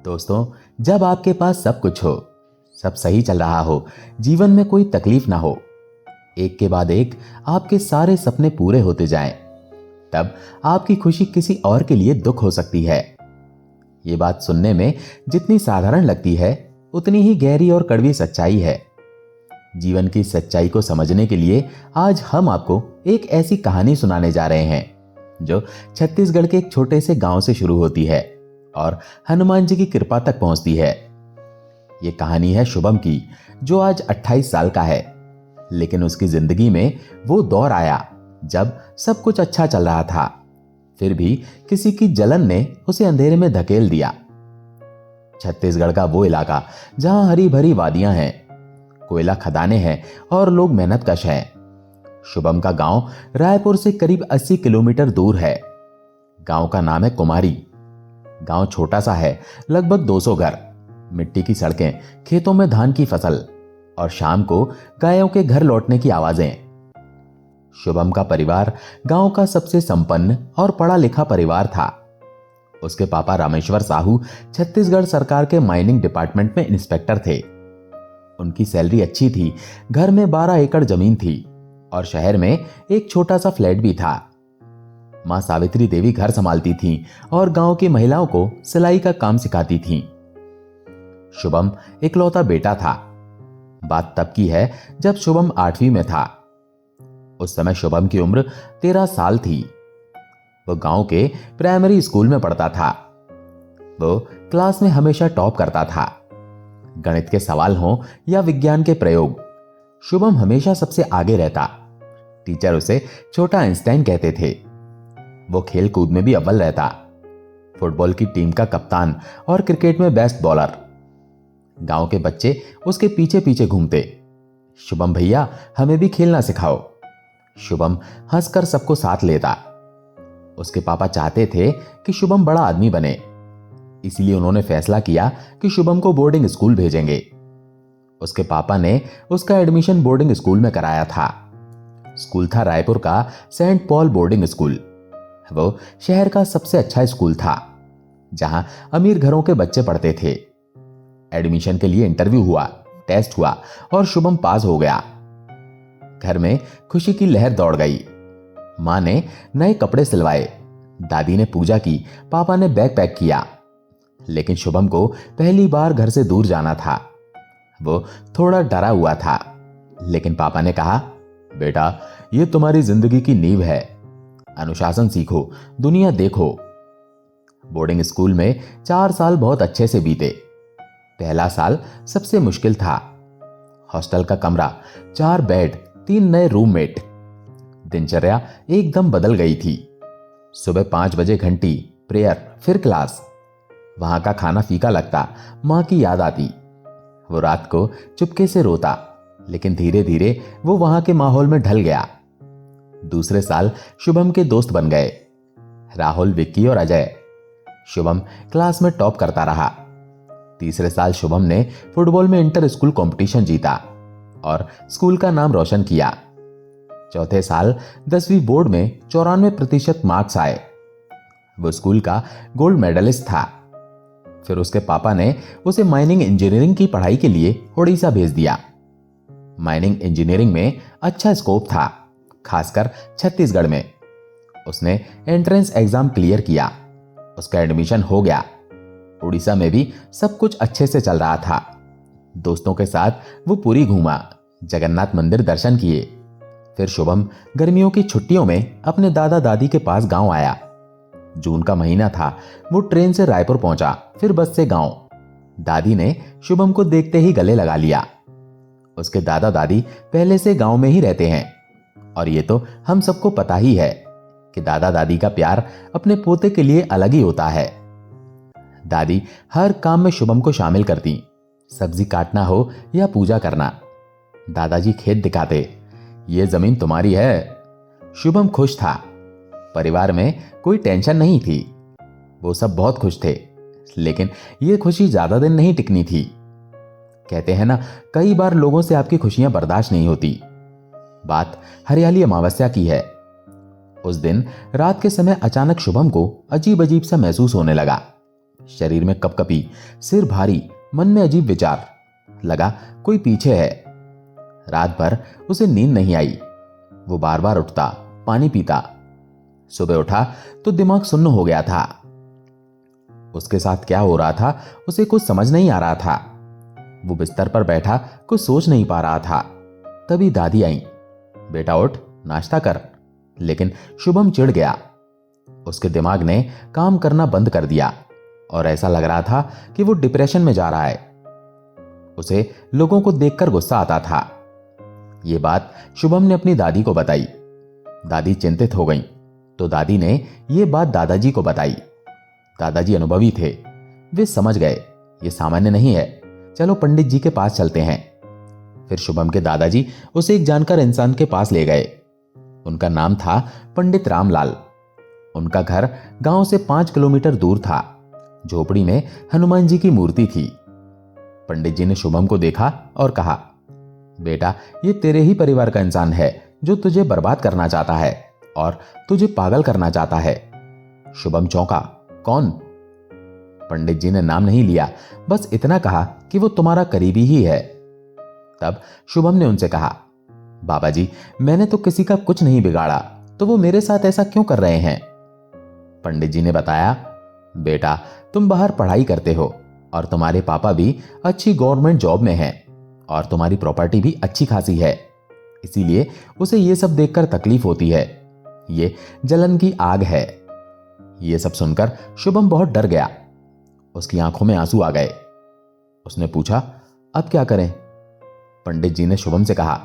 दोस्तों, जब आपके पास सब कुछ हो, सब सही चल रहा हो, जीवन में कोई तकलीफ ना हो, एक के बाद एक आपके सारे सपने पूरे होते जाएं, तब आपकी खुशी किसी और के लिए दुख हो सकती है। ये बात सुनने में जितनी साधारण लगती है, उतनी ही गहरी और कड़वी सच्चाई है। जीवन की सच्चाई को समझने के लिए आज हम आपको एक ऐसी कहानी सुनाने जा रहे हैं जो छत्तीसगढ़ के एक छोटे से गांव से शुरू होती है और हनुमान जी की कृपा तक पहुंचती है। ये कहानी है शुभम की, जो आज 28 साल का है, लेकिन उसकी जिंदगी में वो दौर आया जब सब कुछ अच्छा चल रहा था, फिर भी किसी की जलन ने उसे अंधेरे में धकेल दिया। छत्तीसगढ़ का वो इलाका जहां हरी भरी वादियां हैं, कोयला खदानें हैं और लोग मेहनतकश हैं। शुभम का गांव रायपुर से करीब 80 किलोमीटर दूर है। गांव का नाम है कुमारी। गांव छोटा सा है, लगभग 200 घर, मिट्टी की सड़कें, खेतों में धान की फसल और शाम को गायों के घर लौटने की आवाजें। शुभम का परिवार गांव का सबसे संपन्न और पढ़ा लिखा परिवार था। उसके पापा रामेश्वर साहू छत्तीसगढ़ सरकार के माइनिंग डिपार्टमेंट में इंस्पेक्टर थे। उनकी सैलरी अच्छी थी, घर में 12 एकड़ जमीन थी और शहर में एक छोटा सा फ्लैट भी था। मां सावित्री देवी घर संभालती थीं और गांव की महिलाओं को सिलाई का काम सिखाती थीं। शुभम इकलौता बेटा था। बात तब की है जब शुभम 8वीं में था। उस समय शुभम की उम्र 13 साल थी। वो गांव के प्राइमरी स्कूल में पढ़ता था। वो क्लास में हमेशा टॉप करता था। गणित के सवाल हों या विज्ञान के प्रयोग, शुभम हमेशा सबसे आगे रहता। टीचर उसे छोटा आइंस्टाइन कहते थे। वो खेल कूद में भी अव्वल रहता, फुटबॉल की टीम का कप्तान और क्रिकेट में बेस्ट बॉलर। गांव के बच्चे उसके पीछे पीछे घूमते, शुभम भैया हमें भी खेलना सिखाओ। शुभम हंसकर सबको साथ लेता। उसके पापा चाहते थे कि शुभम बड़ा आदमी बने, इसलिए उन्होंने फैसला किया कि शुभम को बोर्डिंग स्कूल भेजेंगे। उसके पापा ने उसका एडमिशन बोर्डिंग स्कूल में कराया था। स्कूल था रायपुर का सेंट पॉल बोर्डिंग स्कूल। वो शहर का सबसे अच्छा स्कूल था, जहां अमीर घरों के बच्चे पढ़ते थे। एडमिशन के लिए इंटरव्यू हुआ, टेस्ट हुआ और शुभम पास हो गया। घर में खुशी की लहर दौड़ गई। मां ने नए कपड़े सिलवाए, दादी ने पूजा की, पापा ने बैग पैक किया। लेकिन शुभम को पहली बार घर से दूर जाना था। वो थोड़ा डरा हुआ था, लेकिन पापा ने कहा, बेटा ये तुम्हारी जिंदगी की नींव है, अनुशासन सीखो, दुनिया देखो। बोर्डिंग स्कूल में 4 साल बहुत अच्छे से बीते। पहला साल सबसे मुश्किल था। हॉस्टल का कमरा, 4 बेड, 3 नए रूममेट। दिनचर्या एकदम बदल गई थी। सुबह 5 बजे घंटी, प्रेयर, फिर क्लास। वहां का खाना फीका लगता, मां की याद आती। वो रात को चुपके से रोता, लेकिन धीरे धीरे वो वहां के माहौल में ढल गया। दूसरे साल शुभम के दोस्त बन गए, राहुल, विक्की और अजय। शुभम क्लास में टॉप करता रहा। तीसरे साल शुभम ने फुटबॉल में इंटर स्कूल कंपटीशन जीता और स्कूल का नाम रोशन किया। चौथे साल 10वीं बोर्ड में 94% मार्क्स आए। वो स्कूल का गोल्ड मेडलिस्ट था। फिर उसके पापा ने उसे माइनिंग इंजीनियरिंग की पढ़ाई के लिए उड़ीसा भेज दिया। माइनिंग इंजीनियरिंग में अच्छा स्कोप था, खासकर छत्तीसगढ़ में। उसने एंट्रेंस एग्जाम क्लियर किया, उसका एडमिशन हो गया। उड़ीसा में भी सब कुछ अच्छे से चल रहा था। दोस्तों के साथ वो पुरी घूमा, जगन्नाथ मंदिर दर्शन किए। फिर शुभम गर्मियों की छुट्टियों में अपने दादा दादी के पास गांव आया। जून का महीना था। वो ट्रेन से रायपुर पहुंचा, फिर बस से गांव। दादी ने शुभम को देखते ही गले लगा लिया। उसके दादा दादी पहले से गांव में ही रहते हैं और ये तो हम सबको पता ही है कि दादा दादी का प्यार अपने पोते के लिए अलग ही होता है। दादी हर काम में शुभम को शामिल करती, सब्जी काटना हो या पूजा करना। दादाजी खेत दिखाते, ये जमीन तुम्हारी है। शुभम खुश था। परिवार में कोई टेंशन नहीं थी। वो सब बहुत खुश थे, लेकिन ये खुशी ज्यादा दिन नहीं टिकनी थी। कहते हैं ना, कई बार लोगों से आपकी खुशियां बर्दाश्त नहीं होती। बात हरियाली अमावस्या की है। उस दिन रात के समय अचानक शुभम को अजीब अजीब सा महसूस होने लगा। शरीर में कपकपी, सिर भारी, मन में अजीब विचार। लगा कोई पीछे है। रात भर उसे नींद नहीं आई। वो बार बार उठता, पानी पीता। सुबह उठा तो दिमाग सुन्न हो गया था। उसके साथ क्या हो रहा था उसे कुछ समझ नहीं आ रहा था। वो बिस्तर पर बैठा कुछ सोच नहीं पा रहा था। तभी दादी आई। बेटा उठ, नाश्ता कर। लेकिन शुभम चिढ़ गया। उसके दिमाग ने काम करना बंद कर दिया और ऐसा लग रहा था कि वो डिप्रेशन में जा रहा है। उसे लोगों को देखकर गुस्सा आता था। ये बात शुभम ने अपनी दादी को बताई। दादी चिंतित हो गईं, तो दादी ने ये बात दादाजी को बताई। दादाजी अनुभवी थे। वे समझ गए ये सामान्य नहीं है, चलो पंडित जी के पास चलते हैं। फिर शुभम के दादाजी उसे एक जानकार इंसान के पास ले गए। उनका नाम था पंडित रामलाल। उनका घर गांव से 5 किलोमीटर दूर था। झोपड़ी में हनुमान जी की मूर्ति थी। पंडित जी ने शुभम को देखा और कहा, बेटा ये तेरे ही परिवार का इंसान है जो तुझे बर्बाद करना चाहता है और तुझे पागल करना चाहता है। शुभम चौंका, कौन? पंडित जी ने नाम नहीं लिया, बस इतना कहा कि वो तुम्हारा करीबी ही है। तब शुभम ने उनसे कहा, बाबा जी मैंने तो किसी का कुछ नहीं बिगाड़ा, तो वो मेरे साथ ऐसा क्यों कर रहे हैं? पंडित जी ने बताया, बेटा तुम बाहर पढ़ाई करते हो और तुम्हारे पापा भी अच्छी गवर्नमेंट जॉब में हैं और तुम्हारी प्रॉपर्टी भी अच्छी खासी है, इसीलिए उसे ये सब देखकर तकलीफ होती है। ये जलन की आग है। ये सब सुनकर शुभम बहुत डर गया। उसकी आंखों में आंसू आ गए। उसने पूछा, अब क्या करें? पंडित जी ने शुभम से कहा,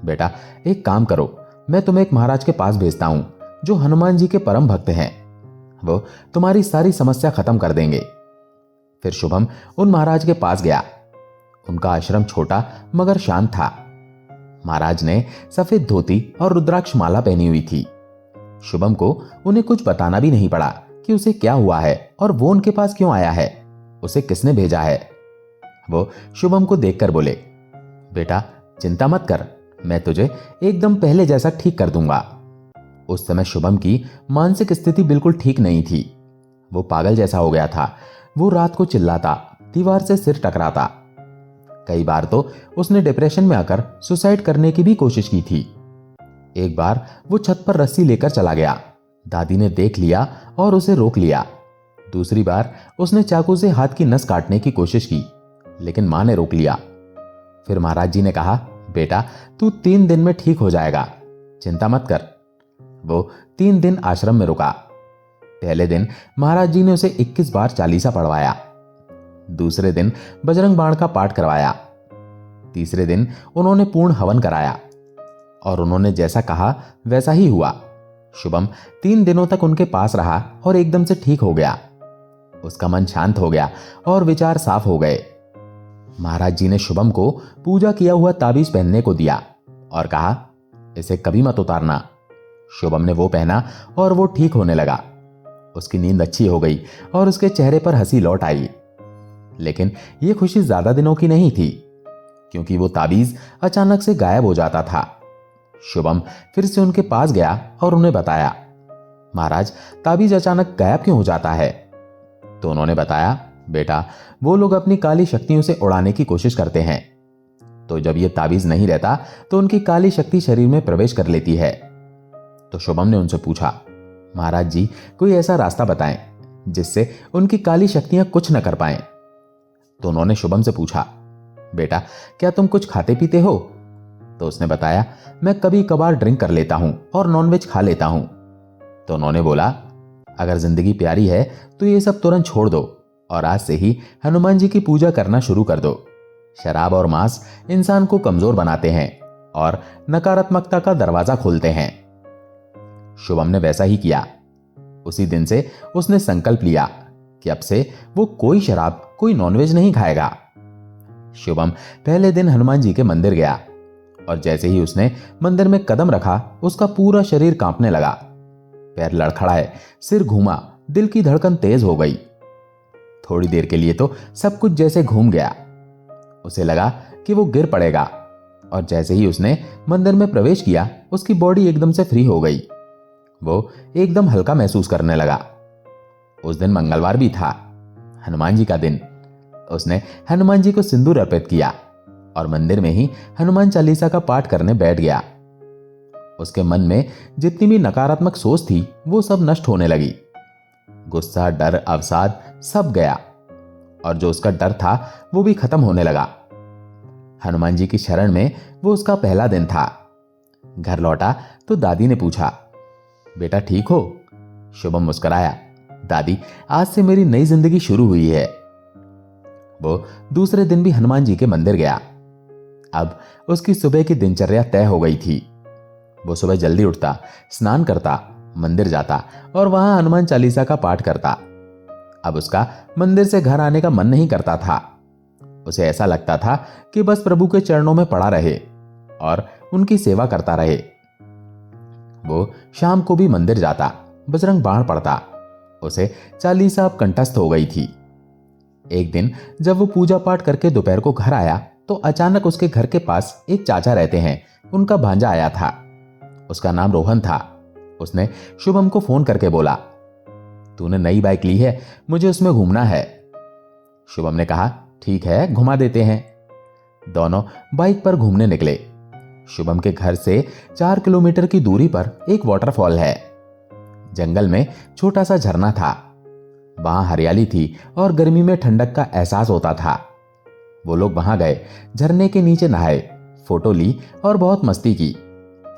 बेटा एक काम करो, मैं तुम्हें एक महाराज के पास भेजता हूं जो हनुमान जी के परम भक्त हैं। वो तुम्हारी सारी समस्या खत्म कर देंगे। फिर शुभम उन महाराज के पास गया। उनका आश्रम छोटा मगर शांत था। महाराज ने सफेद धोती और रुद्राक्ष माला पहनी हुई थी। शुभम को उन्हें कुछ बताना भी नहीं पड़ा कि उसे क्या हुआ है और वो उनके पास क्यों आया है, उसे किसने भेजा है। वो शुभम को देखकर बोले, बेटा चिंता मत कर, मैं तुझे एकदम पहले जैसा ठीक कर दूंगा। उस समय शुभम की मानसिक स्थिति बिल्कुल ठीक नहीं थी। वो पागल जैसा हो गया था। वो रात को चिल्लाता, दीवार से सिर टकराता। कई बार तो उसने डिप्रेशन में आकर सुसाइड करने की भी कोशिश की थी। एक बार वो छत पर रस्सी लेकर चला गया। दादी ने देख लिया और उसे रोक लिया। दूसरी बार उसने चाकू से हाथ की नस काटने की कोशिश की, लेकिन मां ने रोक लिया। फिर महाराज जी ने कहा, बेटा तू 3 दिन में ठीक हो जाएगा, चिंता मत कर। वो 3 दिन आश्रम में रुका। पहले दिन महाराज जी ने उसे 21 बार चालीसा पढ़वाया। दूसरे दिन बजरंग बाण का पाठ करवाया। तीसरे दिन उन्होंने पूर्ण हवन कराया और उन्होंने जैसा कहा वैसा ही हुआ। शुभम 3 दिनों तक उनके पास रहा और एकदम से ठीक हो गया। उसका मन शांत हो गया और विचार साफ हो गए। महाराज जी ने शुभम को पूजा किया हुआ ताबीज पहनने को दिया और कहा, इसे कभी मत उतारना। शुभम ने वो पहना और वो ठीक होने लगा। उसकी नींद अच्छी हो गई और उसके चेहरे पर हंसी लौट आई। लेकिन यह खुशी ज्यादा दिनों की नहीं थी, क्योंकि वो ताबीज अचानक से गायब हो जाता था। शुभम फिर से उनके पास गया और उन्हें बताया, महाराज ताबीज अचानक गायब क्यों हो जाता है? तो उन्होंने बताया, बेटा वो लोग अपनी काली शक्तियों से उड़ाने की कोशिश करते हैं, तो जब ये ताबीज नहीं रहता तो उनकी काली शक्ति शरीर में प्रवेश कर लेती है। तो शुभम ने उनसे पूछा, महाराज जी कोई ऐसा रास्ता बताएं जिससे उनकी काली शक्तियां कुछ न कर पाएं। तो उन्होंने शुभम से पूछा, बेटा क्या तुम कुछ खाते पीते हो? तो उसने बताया, मैं कभी कभार ड्रिंक कर लेता हूं और नॉनवेज खा लेता हूं। तो उन्होंने बोला, अगर जिंदगी प्यारी है तो ये सब तुरंत छोड़ दो और आज से ही हनुमान जी की पूजा करना शुरू कर दो। शराब और मांस इंसान को कमजोर बनाते हैं और नकारात्मकता का दरवाजा खोलते हैं। शुभम ने वैसा ही किया। उसी दिन से उसने संकल्प लिया कि अब से वो कोई शराब, कोई नॉनवेज नहीं खाएगा। शुभम पहले दिन हनुमान जी के मंदिर गया और जैसे ही उसने मंदिर में कदम रखा, उसका पूरा शरीर कांपने लगा। पैर लड़खड़ाए, सिर घूमा, दिल की धड़कन तेज हो गई। थोड़ी देर के लिए तो सब कुछ जैसे घूम गया। उसे लगा कि वो गिर पड़ेगा और जैसे ही उसने मंदिर में प्रवेश किया, उसकी बॉडी एकदम से फ्री हो गई। वो एकदम हल्का महसूस करने लगा। उस दिन मंगलवार भी था। हनुमान जी का दिन। उसने हनुमान जी को सिंदूर अर्पित किया और मंदिर में ही हनुमान चालीसा का पाठ करने बैठ गया। उसके मन में जितनी भी नकारात्मक सोच थी वो सब नष्ट होने लगी। गुस्सा, डर, अवसाद सब गया और जो उसका डर था वो भी खत्म होने लगा। हनुमान जी की शरण में वो उसका पहला दिन था। घर लौटा तो दादी ने पूछा, बेटा ठीक हो? शुभम मुस्कुराया, दादी आज से मेरी नई जिंदगी शुरू हुई है। वो दूसरे दिन भी हनुमान जी के मंदिर गया। अब उसकी सुबह की दिनचर्या तय हो गई थी। वो सुबह जल्दी उठता, स्नान करता, मंदिर जाता और वहां हनुमान चालीसा का पाठ करता। अब उसका मंदिर से घर आने का मन नहीं करता था। उसे ऐसा लगता था कि बस प्रभु के चरणों में पड़ा रहे और उनकी सेवा करता रहे। वो शाम को भी मंदिर जाता, बजरंग बाण पढ़ता। उसे चालीसा अब कंठस्थ हो गई थी। एक दिन जब वो पूजा पाठ करके दोपहर को घर आया तो अचानक उसके घर के पास एक चाचा रहते हैं, उनका भांजा आया था। उसका नाम रोहन था। उसने शुभम को फोन करके बोला, तूने नई बाइक ली है, मुझे उसमें घूमना है। शुभम ने कहा, ठीक है, घुमा देते हैं। दोनों बाइक पर घूमने निकले। शुभम के घर से 4 किलोमीटर की दूरी पर एक वाटरफॉल है। जंगल में छोटा सा झरना था। वहां हरियाली थी और गर्मी में ठंडक का एहसास होता था। वो लोग वहां गए, झरने के नीचे नहाए, फोटो ली और बहुत मस्ती की।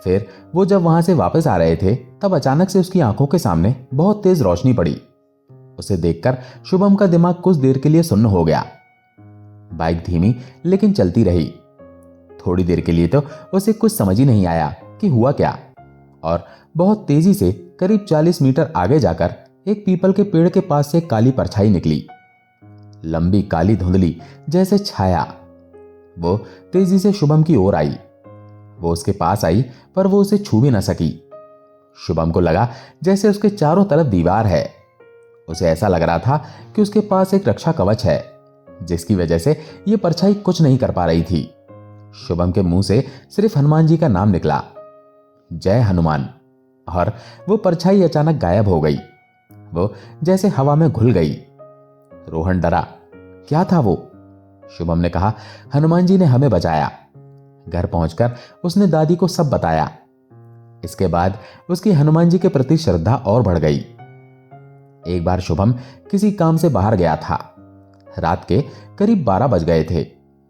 फिर वो जब वहां से वापस आ रहे थे तब अचानक से उसकी आंखों के सामने बहुत तेज रोशनी पड़ी। उसे देखकर शुभम का दिमाग कुछ देर के लिए सुन्न हो गया। बाइक धीमी लेकिन चलती रही। थोड़ी देर के लिए तो उसे कुछ समझ ही नहीं आया कि हुआ क्या, और बहुत तेजी से करीब 40 मीटर आगे जाकर एक पीपल के पेड़ के पास से काली परछाई निकली, लंबी, काली, धुंधली जैसे छाया। वो तेजी से शुभम की ओर आई। वो उसके पास आई पर वो उसे छू भी न सकी। शुभम को लगा जैसे उसके चारों तरफ दीवार है। उसे ऐसा लग रहा था कि उसके पास एक रक्षा कवच है, जिसकी वजह से ये परछाई कुछ नहीं कर पा रही थी। शुभम के मुंह से सिर्फ हनुमान जी का नाम निकला, जय हनुमान, और वो परछाई अचानक गायब हो गई। वो जैसे हवा में घुल गई। रोहन डरा, क्या था वो? शुभम ने कहा, हनुमान जी ने हमें बचाया। घर पहुंचकर उसने दादी को सब बताया। इसके बाद उसकी हनुमान जी के प्रति श्रद्धा और बढ़ गई। एक बार शुभम किसी काम से बाहर गया था। रात के करीब 12 बज गए थे।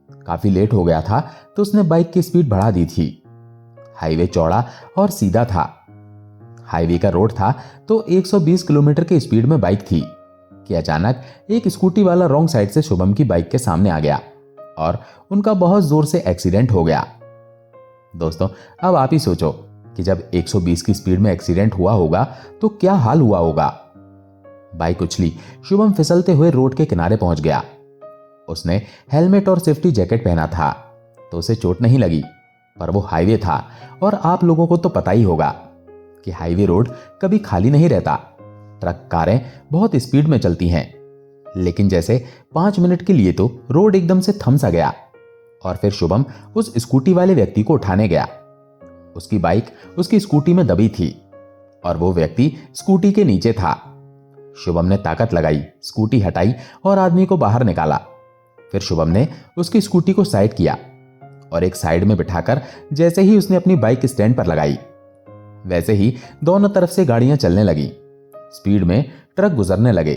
काफी लेट हो गया था तो उसने बाइक की स्पीड बढ़ा दी थी। हाईवे चौड़ा और सीधा था। हाईवे का रोड था तो 120 किलोमीटर की स्पीड में बाइक थी कि अचानक एक स्कूटी वाला रॉन्ग साइड से शुभम की बाइक के सामने आ गया और उनका बहुत जोर से एक्सीडेंट हो गया। दोस्तों, अब आप ही सोचो कि जब 120 की स्पीड में एक्सीडेंट हुआ होगा तो क्या हाल हुआ होगा। बाइक उछली, शुभम फिसलते हुए रोड के किनारे पहुंच गया। उसने हेलमेट और सेफ्टी जैकेट पहना था तो उसे चोट नहीं लगी, पर वो हाईवे था और आप लोगों को तो पता ही होगा कि हाईवे रोड कभी खाली नहीं रहता। ट्रक, कारें बहुत स्पीड में चलती हैं। लेकिन जैसे 5 मिनट के लिए तो रोड एकदम से थम सा गया और फिर शुभम उस स्कूटी वाले व्यक्ति को उठाने गया। उसकी बाइक उसकी स्कूटी में दबी थी और वो व्यक्ति स्कूटी के नीचे था। शुभम ने ताकत लगाई, स्कूटी हटाई और आदमी को बाहर निकाला। फिर शुभम ने उसकी स्कूटी को साइड किया और एक साइड में बिठाकर जैसे ही उसने अपनी बाइक स्टैंड पर लगाई, वैसे ही दोनों तरफ से गाड़ियां चलने लगी। स्पीड में ट्रक गुजरने लगे।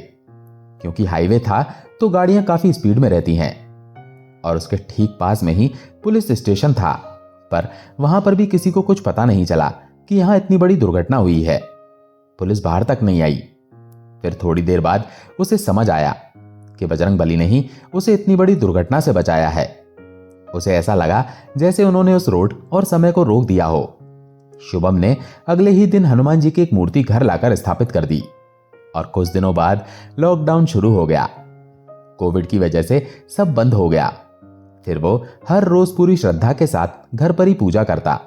क्योंकि हाईवे था तो गाड़ियां काफी स्पीड में रहती हैं और उसके ठीक पास में ही पुलिस स्टेशन था, पर वहां पर भी किसी को कुछ पता नहीं चला कि यहां इतनी बड़ी दुर्घटना हुई है। पुलिस बाहर तक नहीं आई। फिर थोड़ी देर बाद उसे समझ आया कि बजरंगबली ने ही उसे इतनी बड़ी दुर्घटना से बचाया है। उसे ऐसा लगा जैसे उन्होंने उस रोड और समय को रोक दिया हो। शुभम ने अगले ही दिन हनुमान जी की एक मूर्ति घर लाकर स्थापित कर दी और कुछ दिनों बाद लॉकडाउन शुरू हो गया। कोविड की वजह से सब बंद हो गया। फिर वो हर रोज पूरी श्रद्धा के साथ घर पर ही पूजा करता।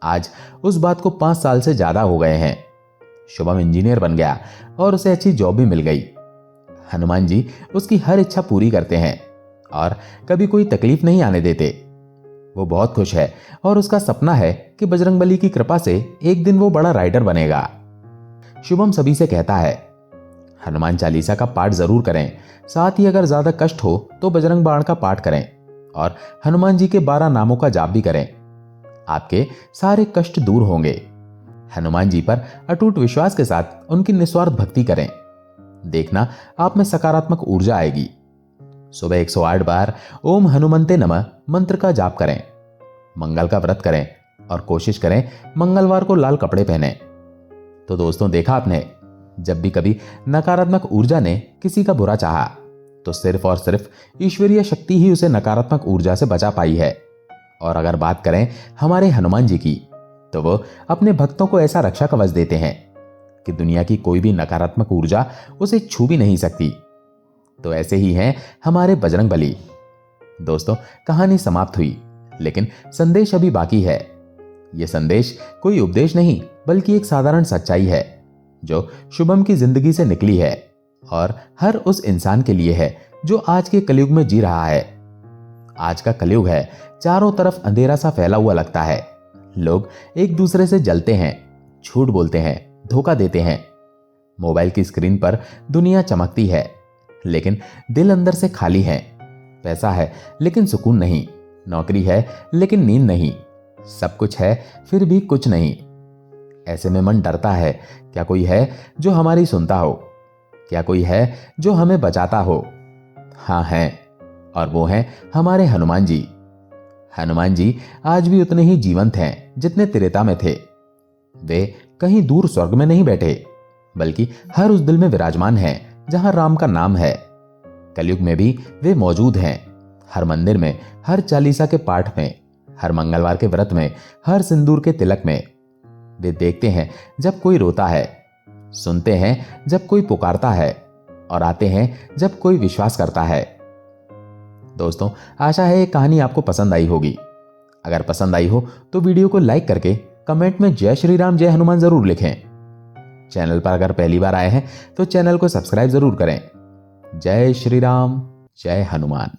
आज उस बात को 5 साल से ज्यादा हो गए हैं। शुभम इंजीनियर बन गया और उसे अच्छी जॉब भी मिल गई। हनुमान जी उसकी हर इच्छा पूरी करते हैं और कभी कोई तकलीफ नहीं आने देते। वो बहुत खुश है और उसका सपना है कि बजरंगबली की कृपा से एक दिन वो बड़ा राइडर बनेगा। शुभम सभी से कहता है, हनुमान चालीसा का पाठ जरूर करें। साथ ही अगर ज्यादा कष्ट हो तो बजरंग बाण का पाठ करें और हनुमान जी के 12 नामों का जाप भी करें। आपके सारे कष्ट दूर होंगे। हनुमान जी पर अटूट विश्वास के साथ उनकी निस्वार्थ भक्ति करें। देखना आप में सकारात्मक ऊर्जा आएगी। सुबह 108 बार ओम हनुमंते नमः मंत्र का जाप करें। मंगल का व्रत करें और कोशिश करें मंगलवार को लाल कपड़े पहने। तो दोस्तों, देखा आपने, जब भी कभी नकारात्मक ऊर्जा ने किसी का बुरा चाहा तो सिर्फ और सिर्फ ईश्वरीय शक्ति ही उसे नकारात्मक ऊर्जा से बचा पाई है। और अगर बात करें हमारे हनुमान जी की, तो वो अपने भक्तों को ऐसा रक्षा कवच देते हैं कि दुनिया की कोई भी नकारात्मक ऊर्जा उसे छू भी नहीं सकती। तो ऐसे ही हैं हमारे बजरंगबली। दोस्तों, कहानी समाप्त हुई, लेकिन संदेश अभी बाकी है। यह संदेश कोई उपदेश नहीं, बल्कि एक साधारण सच्चाई है जो शुभम की जिंदगी से निकली है और हर उस इंसान के लिए है जो आज के कलयुग में जी रहा है। आज का कलयुग है, चारों तरफ अंधेरा सा फैला हुआ लगता है। लोग एक दूसरे से जलते हैं, झूठ बोलते हैं, धोखा देते हैं। मोबाइल की स्क्रीन पर दुनिया चमकती है, लेकिन दिल अंदर से खाली है। पैसा है लेकिन सुकून नहीं, नौकरी है लेकिन नींद नहीं, सब कुछ है फिर भी कुछ नहीं। ऐसे में मन डरता है, क्या कोई है जो हमारी सुनता हो? क्या कोई है जो हमें बचाता हो? हाँ है, और वो हैं हमारे हनुमान जी। हनुमान जी आज भी उतने ही जीवंत हैं जितने त्रेता में थे। वे कहीं दूर स्वर्ग में नहीं बैठे, बल्कि हर उस दिल में विराजमान हैं जहां राम का नाम है। कलयुग में भी वे मौजूद हैं, हर मंदिर में, हर चालीसा के पाठ में, हर मंगलवार के व्रत में, हर सिंदूर के तिलक में। वे देखते हैं जब कोई रोता है, सुनते हैं जब कोई पुकारता है और आते हैं जब कोई विश्वास करता है। दोस्तों, आशा है ये कहानी आपको पसंद आई होगी। अगर पसंद आई हो तो वीडियो को लाइक करके कमेंट में जय श्री राम, जय हनुमान जरूर लिखें। चैनल पर अगर पहली बार आए हैं तो चैनल को सब्सक्राइब जरूर करें। जय श्री राम, जय हनुमान।